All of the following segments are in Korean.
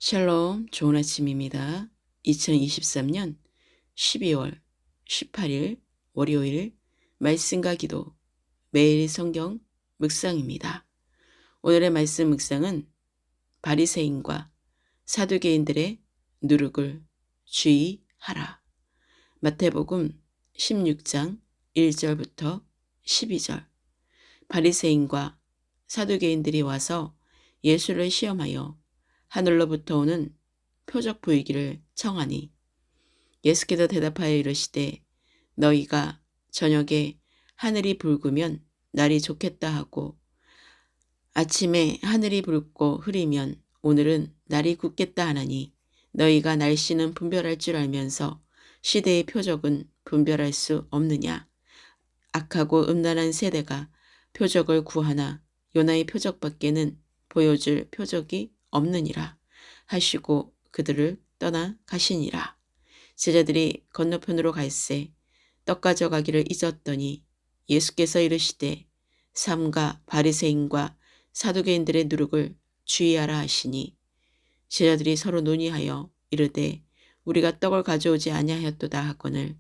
샬롬, 좋은 아침입니다. 2023년 12월 18일 월요일 말씀과 기도 매일 성경 묵상입니다. 오늘의 말씀 묵상은 바리새인과 사두개인들의 누룩을 주의하라. 마태복음 16장 1절부터 12절. 바리새인과 사두개인들이 와서 예수를 시험하여 하늘로부터 오는 표적 보이기를 청하니 예수께서 대답하여 이르시되 너희가 저녁에 하늘이 붉으면 날이 좋겠다 하고 아침에 하늘이 붉고 흐리면 오늘은 날이 굳겠다 하나니 너희가 날씨는 분별할 줄 알면서 시대의 표적은 분별할 수 없느냐. 악하고 음란한 세대가 표적을 구하나 요나의 표적밖에는 보여줄 표적이 없느니라 하시고 그들을 떠나 가시니라. 제자들이 건너편으로 갈새 떡 가져가기를 잊었더니 예수께서 이르시되 삼가 바리새인과 사두개인들의 누룩을 주의하라 하시니 제자들이 서로 논의하여 이르되 우리가 떡을 가져오지 아니하였도다 하거늘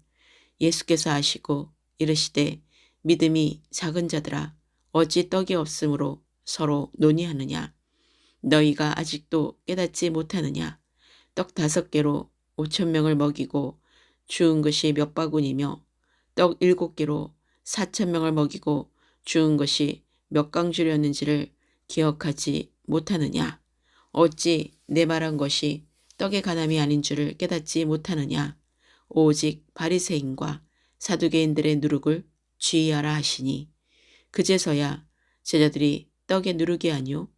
예수께서 아시고 이르시되 믿음이 작은 자들아 어찌 떡이 없으므로 서로 논의하느냐. 너희가 아직도 깨닫지 못하느냐. 떡 5개로 5,000명을 먹이고 주운 것이 몇 바구니며 떡 7개로 4,000명을 먹이고 주운 것이 몇 강주렸는지를 기억하지 못하느냐. 어찌 내 말한 것이 떡의 가남이 아닌 줄을 깨닫지 못하느냐. 오직 바리새인과 사두개인들의 누룩을 주의하라 하시니 그제서야 제자들이 떡의 누룩이 아니요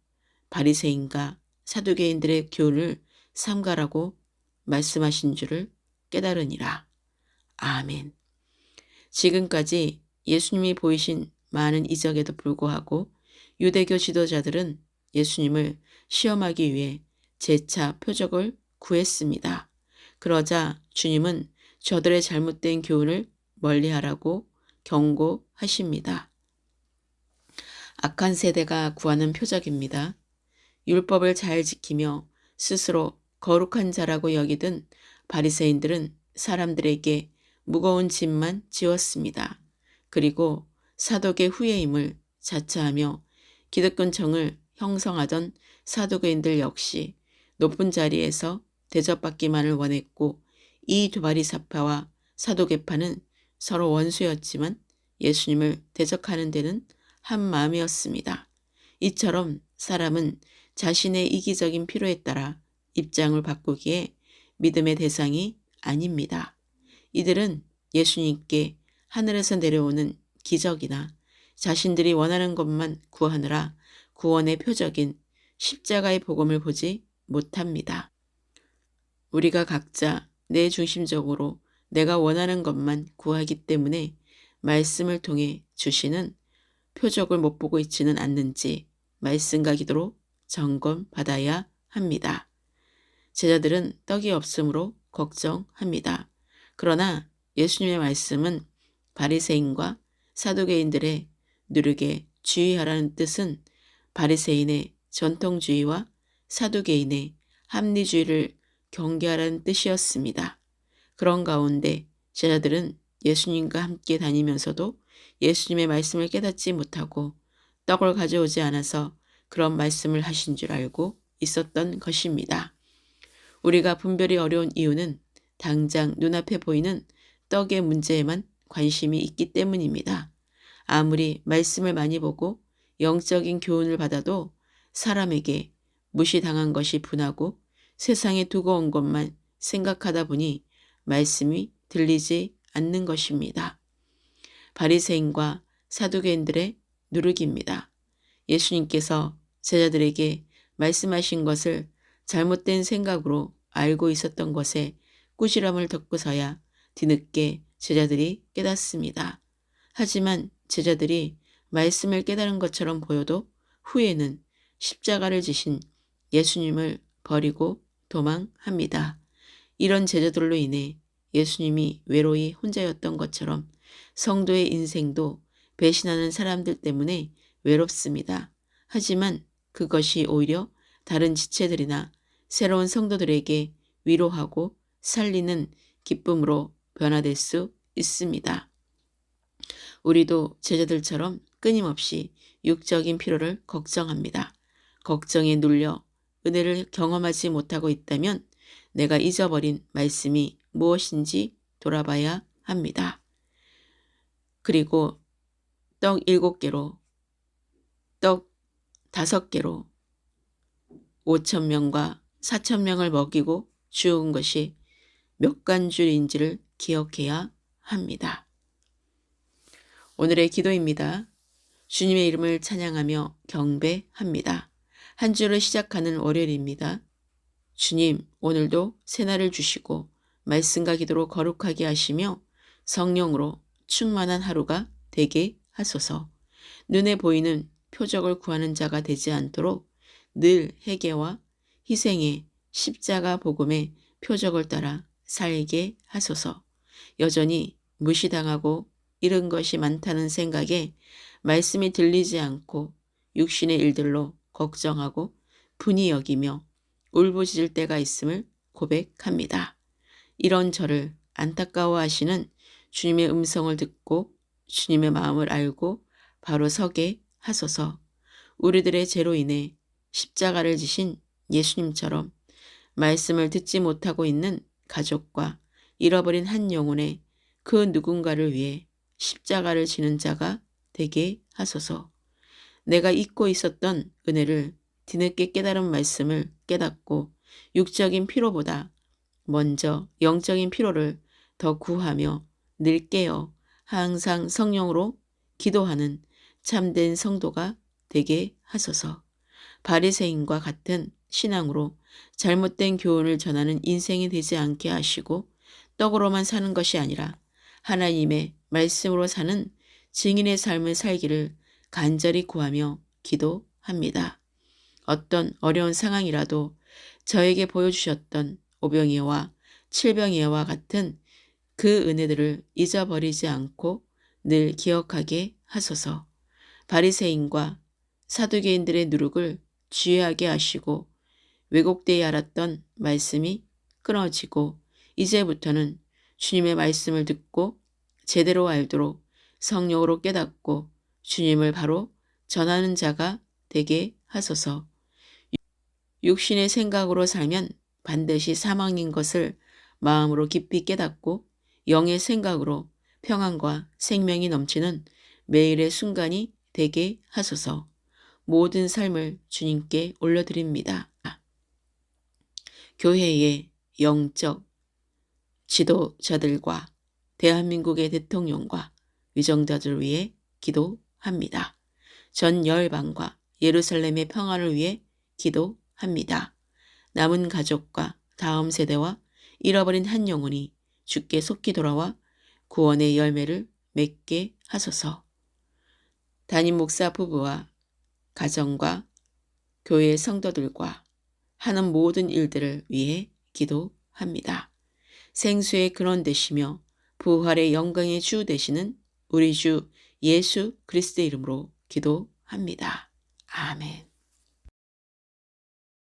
바리새인과 사두개인들의 교훈을 삼가라고 말씀하신 줄을 깨달으니라. 아멘. 지금까지 예수님이 보이신 많은 이적에도 불구하고 유대교 지도자들은 예수님을 시험하기 위해 재차 표적을 구했습니다. 그러자 주님은 저들의 잘못된 교훈을 멀리하라고 경고하십니다. 악한 세대가 구하는 표적입니다. 율법을 잘 지키며 스스로 거룩한 자라고 여기던 바리새인들은 사람들에게 무거운 짐만 지웠습니다. 그리고 사독의 후예임을 자처하며 기득권층을 형성하던 사두개인들 역시 높은 자리에서 대접받기만을 원했고 이 두 바리사파와 사두개파는 서로 원수였지만 예수님을 대적하는 데는 한 마음이었습니다. 이처럼 사람은 자신의 이기적인 필요에 따라 입장을 바꾸기에 믿음의 대상이 아닙니다. 이들은 예수님께 하늘에서 내려오는 기적이나 자신들이 원하는 것만 구하느라 구원의 표적인 십자가의 복음을 보지 못합니다. 우리가 각자 내 중심적으로 내가 원하는 것만 구하기 때문에 말씀을 통해 주시는 표적을 못 보고 있지는 않는지 말씀과 기도로 점검받아야 합니다. 제자들은 떡이 없으므로 걱정합니다. 그러나 예수님의 말씀은 바리새인과 사두개인들의 누룩에 주의하라는 뜻은 바리새인의 전통주의와 사두개인의 합리주의를 경계하라는 뜻이었습니다. 그런 가운데 제자들은 예수님과 함께 다니면서도 예수님의 말씀을 깨닫지 못하고 떡을 가져오지 않아서 그런 말씀을 하신 줄 알고 있었던 것입니다. 우리가 분별이 어려운 이유는 당장 눈앞에 보이는 떡의 문제에만 관심이 있기 때문입니다. 아무리 말씀을 많이 보고 영적인 교훈을 받아도 사람에게 무시당한 것이 분하고 세상에 두고 온 것만 생각하다 보니 말씀이 들리지 않는 것입니다. 바리새인과 사두개인들의 누룩입니다. 예수님께서 제자들에게 말씀하신 것을 잘못된 생각으로 알고 있었던 것에 꾸지람을 덮고서야 뒤늦게 제자들이 깨닫습니다. 하지만 제자들이 말씀을 깨달은 것처럼 보여도 후에는 십자가를 지신 예수님을 버리고 도망합니다. 이런 제자들로 인해 예수님이 외로이 혼자였던 것처럼 성도의 인생도 배신하는 사람들 때문에 외롭습니다. 하지만 그것이 오히려 다른 지체들이나 새로운 성도들에게 위로하고 살리는 기쁨으로 변화될 수 있습니다. 우리도 제자들처럼 끊임없이 육적인 필요를 걱정합니다. 걱정에 눌려 은혜를 경험하지 못하고 있다면 내가 잊어버린 말씀이 무엇인지 돌아봐야 합니다. 그리고 떡 7개로, 떡 5개로 5,000명과 4,000명을 먹이고 죽은 것이 몇 간줄인지를 기억해야 합니다. 오늘의 기도입니다. 주님의 이름을 찬양하며 경배합니다. 한 주를 시작하는 월요일입니다. 주님, 오늘도 새날을 주시고 말씀과 기도로 거룩하게 하시며 성령으로 충만한 하루가 되게 하소서. 눈에 보이는 표적을 구하는 자가 되지 않도록 늘 회개와 희생의 십자가 복음의 표적을 따라 살게 하소서. 여전히 무시당하고 잃은 것이 많다는 생각에 말씀이 들리지 않고 육신의 일들로 걱정하고 분이 여기며 울부짖을 때가 있음을 고백합니다. 이런 저를 안타까워하시는 주님의 음성을 듣고 주님의 마음을 알고 바로 서게 하소서. 우리들의 죄로 인해 십자가를 지신 예수님처럼 말씀을 듣지 못하고 있는 가족과 잃어버린 한 영혼의 그 누군가를 위해 십자가를 지는 자가 되게 하소서. 내가 잊고 있었던 은혜를 뒤늦게 깨달은 말씀을 깨닫고 육적인 피로보다 먼저 영적인 피로를 더 구하며 늘 깨어 항상 성령으로 기도하는 참된 성도가 되게 하소서. 바리새인과 같은 신앙으로 잘못된 교훈을 전하는 인생이 되지 않게 하시고 떡으로만 사는 것이 아니라 하나님의 말씀으로 사는 증인의 삶을 살기를 간절히 구하며 기도합니다. 어떤 어려운 상황이라도 저에게 보여주셨던 오병이어와 칠병이어와 같은 그 은혜들을 잊어버리지 않고 늘 기억하게 하소서. 바리새인과 사두개인들의 누룩을 쥐하게 하시고 왜곡되어 알았던 말씀이 끊어지고 이제부터는 주님의 말씀을 듣고 제대로 알도록 성령으로 깨닫고 주님을 바로 전하는 자가 되게 하소서. 육신의 생각으로 살면 반드시 사망인 것을 마음으로 깊이 깨닫고 영의 생각으로 평안과 생명이 넘치는 매일의 순간이 되게 하소서. 모든 삶을 주님께 올려드립니다. 교회의 영적 지도자들과 대한민국의 대통령과 위정자들을 위해 기도합니다. 전 열방과 예루살렘의 평안을 위해 기도합니다. 남은 가족과 다음 세대와 잃어버린 한 영혼이 주께 속히 돌아와 구원의 열매를 맺게 하소서. 담임 목사 부부와 가정과 교회 성도들과 하는 모든 일들을 위해 기도합니다. 생수의 근원 되시며 부활의 영광의 주 되시는 우리 주 예수 그리스도의 이름으로 기도합니다. 아멘.